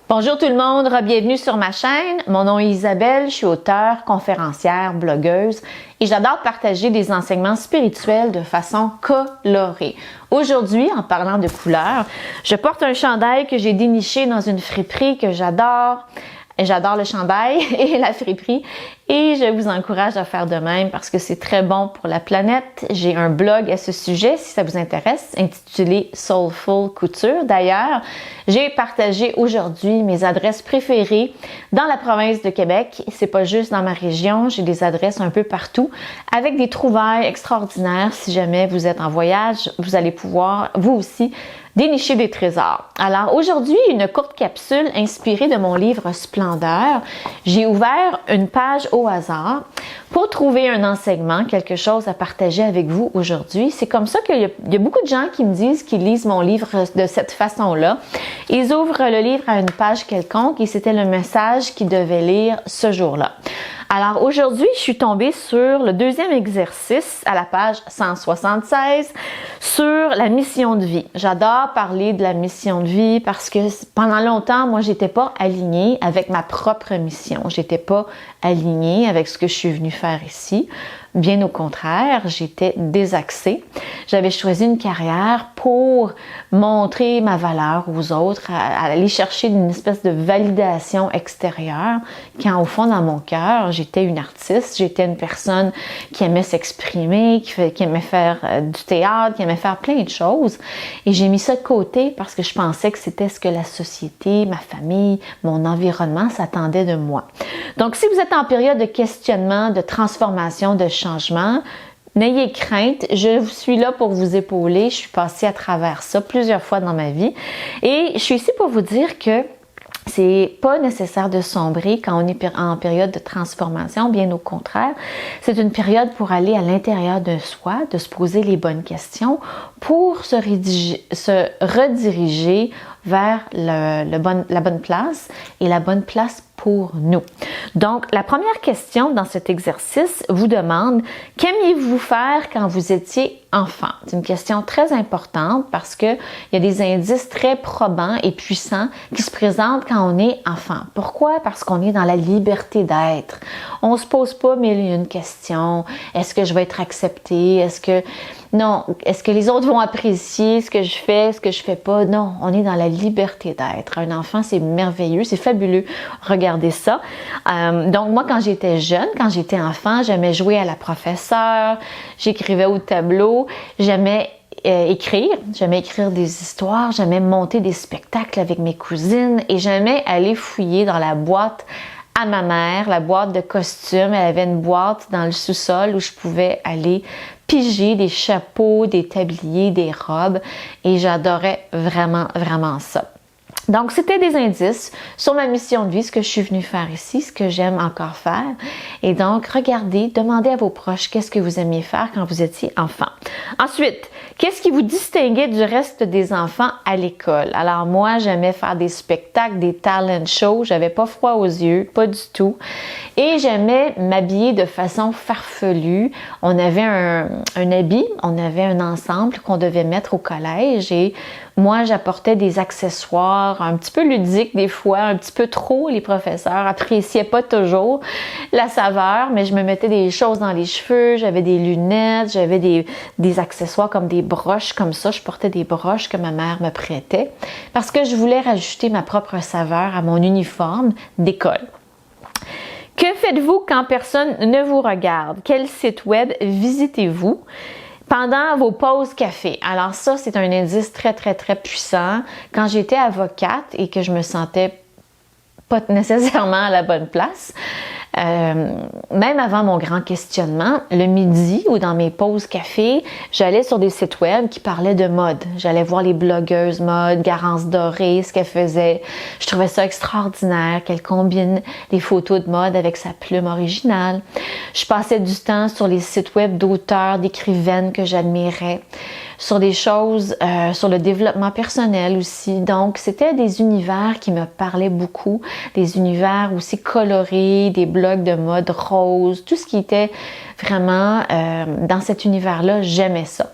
Bonjour tout le monde, bienvenue sur ma chaîne. Mon nom est Isabelle, je suis auteure, conférencière, blogueuse et j'adore partager des enseignements spirituels de façon colorée. Aujourd'hui, en parlant de couleurs, je porte un chandail que j'ai déniché dans une friperie que j'adore. J'adore le chandail et la friperie et je vous encourage à faire de même parce que c'est très bon pour la planète. J'ai un blog à ce sujet si ça vous intéresse, intitulé Soulful Couture. D'ailleurs, j'ai partagé aujourd'hui mes adresses préférées dans la province de Québec. C'est pas juste dans ma région, j'ai des adresses un peu partout avec des trouvailles extraordinaires. Si jamais vous êtes en voyage, vous allez pouvoir, vous aussi, dénicher des trésors. Alors aujourd'hui, une courte capsule inspirée de mon livre Splendeur. J'ai ouvert une page au hasard pour trouver un enseignement, quelque chose à partager avec vous aujourd'hui. C'est comme ça qu'il y a beaucoup de gens qui me disent qu'ils lisent mon livre de cette façon-là. Ils ouvrent le livre à une page quelconque et c'était le message qu'ils devaient lire ce jour-là. Alors aujourd'hui, je suis tombée sur le deuxième exercice à la page 176 sur la mission de vie. J'adore parler de la mission de vie parce que pendant longtemps, moi, j'étais pas alignée avec ma propre mission. J'étais pas alignée avec ce que je suis venue faire ici. Bien au contraire, j'étais désaxée. J'avais choisi une carrière pour montrer ma valeur aux autres, à aller chercher une espèce de validation extérieure, quand au fond, dans mon cœur, j'étais une artiste, j'étais une personne qui aimait s'exprimer, qui aimait faire du théâtre, qui aimait faire plein de choses. Et j'ai mis ça de côté parce que je pensais que c'était ce que la société, ma famille, mon environnement s'attendait de moi. Donc, si vous êtes en période de questionnement, de transformation, de changement, n'ayez crainte, je suis là pour vous épauler. Je suis passée à travers ça plusieurs fois dans ma vie et je suis ici pour vous dire que c'est pas nécessaire de sombrer quand on est en période de transformation, bien au contraire. C'est une période pour aller à l'intérieur de soi, de se poser les bonnes questions pour se rediriger vers la bonne place et la bonne place pour nous. Donc, la première question dans cet exercice vous demande « Qu'aimiez-vous faire quand vous étiez enfant? » C'est une question très importante parce qu'il y a des indices très probants et puissants qui se présentent quand on est enfant. Pourquoi? Parce qu'on est dans la liberté d'être. On se pose pas mille et une questions. Est-ce que je vais être acceptée? Est-ce que les autres vont apprécier ce que je fais, ce que je fais pas? Non, on est dans la liberté d'être. Un enfant, c'est merveilleux, c'est fabuleux. Regardez ça. Donc moi, quand j'étais jeune, quand j'étais enfant, j'aimais jouer à la professeure, j'écrivais au tableau, j'aimais écrire des histoires, j'aimais monter des spectacles avec mes cousines et j'aimais aller fouiller dans la boîte à ma mère, la boîte de costumes. Elle avait une boîte dans le sous-sol où je pouvais aller piger des chapeaux, des tabliers, des robes et j'adorais vraiment, vraiment ça. Donc, c'était des indices sur ma mission de vie, ce que je suis venue faire ici, ce que j'aime encore faire. Et donc, regardez, demandez à vos proches qu'est-ce que vous aimiez faire quand vous étiez enfant. Ensuite, qu'est-ce qui vous distinguait du reste des enfants à l'école? Alors, moi, j'aimais faire des spectacles, des talent shows. J'avais pas froid aux yeux, pas du tout. Et j'aimais m'habiller de façon farfelue. On avait un habit, on avait un ensemble qu'on devait mettre au collège et moi, j'apportais des accessoires un petit peu ludiques des fois, un petit peu trop. Les professeurs appréciaient pas toujours la saveur, mais je me mettais des choses dans les cheveux, j'avais des lunettes, j'avais des accessoires comme des broches comme ça. Je portais des broches que ma mère me prêtait parce que je voulais rajouter ma propre saveur à mon uniforme d'école. Que faites-vous quand personne ne vous regarde? Quel site web visitez-vous pendant vos pauses café? Alors ça, c'est un indice très, très, très puissant. Quand j'étais avocate et que je me sentais pas nécessairement à la bonne place, même avant mon grand questionnement, le midi ou dans mes pauses café, j'allais sur des sites web qui parlaient de mode. J'allais voir les blogueuses mode, Garance Doré, ce qu'elle faisait. Je trouvais ça extraordinaire qu'elle combine les photos de mode avec sa plume originale. Je passais du temps sur les sites web d'auteurs, d'écrivaines que j'admirais, sur des choses, sur le développement personnel aussi. Donc, c'était des univers qui me parlaient beaucoup, des univers aussi colorés, des blogs de mode rose, tout ce qui était vraiment dans cet univers-là, j'aimais ça.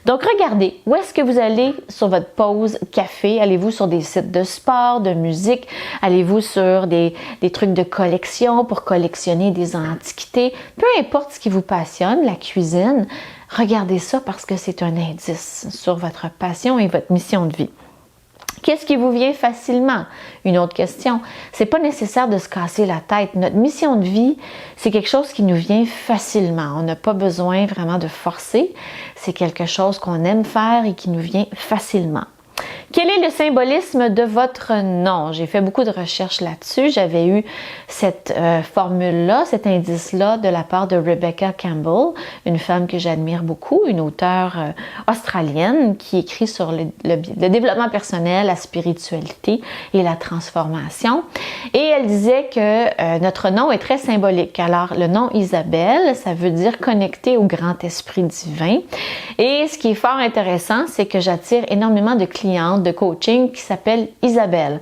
Donc, regardez, où est-ce que vous allez sur votre pause café? Allez-vous sur des sites de sport, de musique? Allez-vous sur des trucs de collection pour collectionner des antiquités? Peu importe ce qui vous passionne, la cuisine, regardez ça parce que c'est un indice sur votre passion et votre mission de vie. Qu'est-ce qui vous vient facilement? Une autre question. C'est pas nécessaire de se casser la tête. Notre mission de vie, c'est quelque chose qui nous vient facilement. On n'a pas besoin vraiment de forcer. C'est quelque chose qu'on aime faire et qui nous vient facilement. Quel est le symbolisme de votre nom? J'ai fait beaucoup de recherches là-dessus. J'avais eu cette formule-là, cet indice-là de la part de Rebecca Campbell, une femme que j'admire beaucoup, une auteure australienne qui écrit sur le développement personnel, la spiritualité et la transformation. Et elle disait que notre nom est très symbolique. Alors, le nom Isabelle, ça veut dire connecté au grand esprit divin. Et ce qui est fort intéressant, c'est que j'attire énormément de clientes de coaching qui s'appelle Isabelle.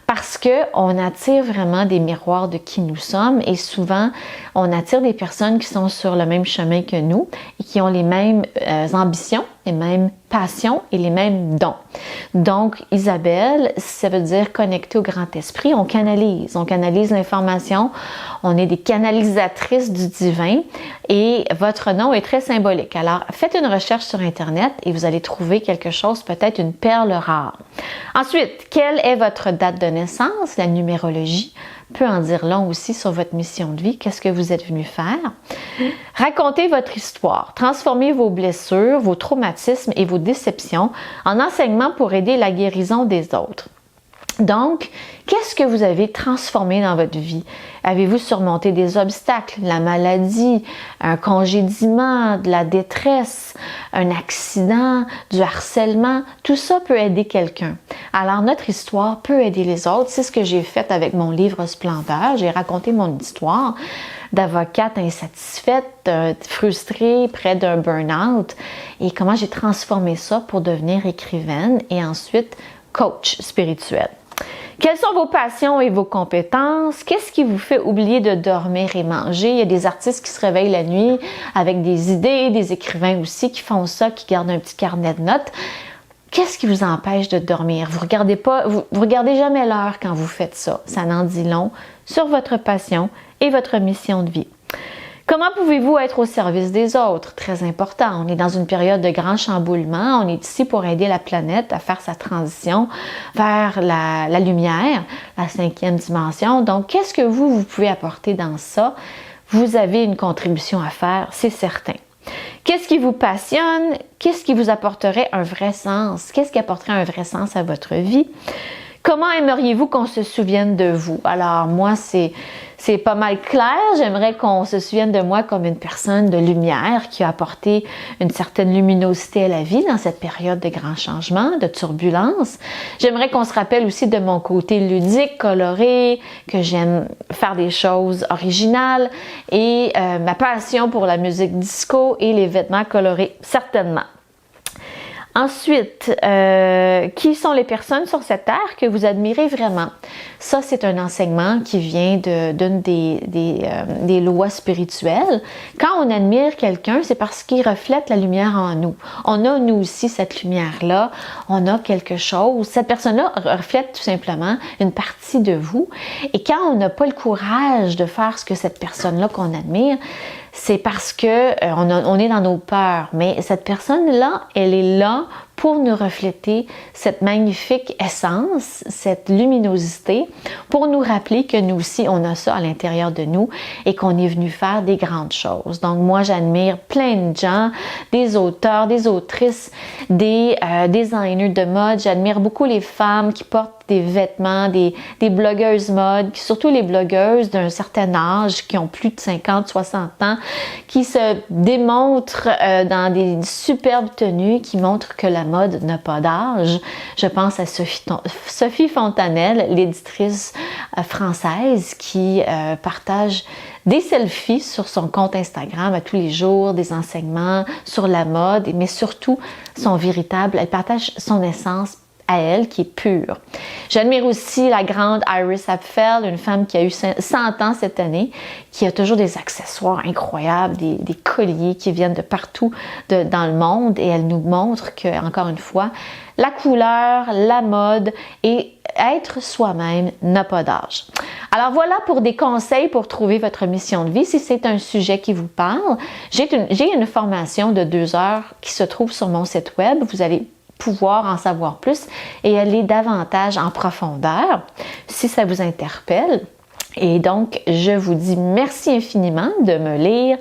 Parce que on attire vraiment des miroirs de qui nous sommes et souvent, on attire des personnes qui sont sur le même chemin que nous et qui ont les mêmes ambitions, les mêmes passions et les mêmes dons. Donc, Isabelle, ça veut dire connecter au grand esprit. On canalise l'information. On est des canalisatrices du divin et votre nom est très symbolique. Alors, faites une recherche sur Internet et vous allez trouver quelque chose, peut-être une perle rare. Ensuite, quelle est votre date de naissance? La numérologie peut en dire long aussi sur votre mission de vie. Qu'est-ce que vous êtes venu faire? Racontez votre histoire. Transformez vos blessures, vos traumatismes et vos déceptions en enseignement pour aider la guérison des autres. Donc, qu'est-ce que vous avez transformé dans votre vie? Avez-vous surmonté des obstacles, la maladie, un congédiement, de la détresse, un accident, du harcèlement? Tout ça peut aider quelqu'un. Alors, notre histoire peut aider les autres. C'est ce que j'ai fait avec mon livre Splendeur. J'ai raconté mon histoire d'avocate insatisfaite, frustrée, près d'un burn-out et comment j'ai transformé ça pour devenir écrivaine et ensuite coach spirituel. Quelles sont vos passions et vos compétences? Qu'est-ce qui vous fait oublier de dormir et manger? Il y a des artistes qui se réveillent la nuit avec des idées, des écrivains aussi qui font ça, qui gardent un petit carnet de notes. Qu'est-ce qui vous empêche de dormir? Vous regardez jamais l'heure quand vous faites ça. Ça en dit long sur votre passion et votre mission de vie. Comment pouvez-vous être au service des autres? Très important. On est dans une période de grand chamboulement. On est ici pour aider la planète à faire sa transition vers la lumière, la 5e dimension. Donc, qu'est-ce que vous pouvez apporter dans ça? Vous avez une contribution à faire, c'est certain. Qu'est-ce qui vous passionne? Qu'est-ce qui vous apporterait un vrai sens? Qu'est-ce qui apporterait un vrai sens à votre vie? Comment aimeriez-vous qu'on se souvienne de vous? Alors, moi, c'est pas mal clair. J'aimerais qu'on se souvienne de moi comme une personne de lumière qui a apporté une certaine luminosité à la vie dans cette période de grands changements, de turbulences. J'aimerais qu'on se rappelle aussi de mon côté ludique, coloré, que j'aime faire des choses originales et ma passion pour la musique disco et les vêtements colorés, certainement. Ensuite, qui sont les personnes sur cette terre que vous admirez vraiment? Ça, c'est un enseignement qui vient d'une des lois spirituelles. Quand on admire quelqu'un, c'est parce qu'il reflète la lumière en nous. On a, nous aussi, cette lumière-là. On a quelque chose. Cette personne-là reflète tout simplement une partie de vous. Et quand on n'a pas le courage de faire ce que cette personne-là qu'on admire, c'est parce que on est dans nos peurs. Mais cette personne-là, elle est là pour nous refléter cette magnifique essence, cette luminosité, pour nous rappeler que nous aussi, on a ça à l'intérieur de nous et qu'on est venu faire des grandes choses. Donc, moi, j'admire plein de gens, des auteurs, des autrices, des designers de mode. J'admire beaucoup les femmes qui portent des vêtements, des blogueuses mode, surtout les blogueuses d'un certain âge, qui ont plus de 50, 60 ans, qui se démontrent dans des superbes tenues qui montrent que la mode n'a pas d'âge. Je pense à Sophie Fontanelle, l'éditrice française qui partage des selfies sur son compte Instagram à tous les jours, des enseignements sur la mode, mais surtout elle partage son essence. à elle qui est pure. J'admire aussi la grande Iris Apfel, une femme qui a eu 100 ans cette année, qui a toujours des accessoires incroyables, des colliers qui viennent de partout dans le monde, et elle nous montre que, encore une fois, la couleur, la mode et être soi-même n'a pas d'âge. Alors voilà pour des conseils pour trouver votre mission de vie. Si c'est un sujet qui vous parle, j'ai une formation de 2 heures qui se trouve sur mon site web. Vous allez pouvoir en savoir plus et aller davantage en profondeur si ça vous interpelle. Et donc, je vous dis merci infiniment de me lire,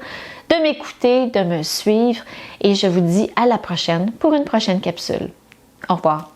de m'écouter, de me suivre et je vous dis à la prochaine pour une prochaine capsule. Au revoir.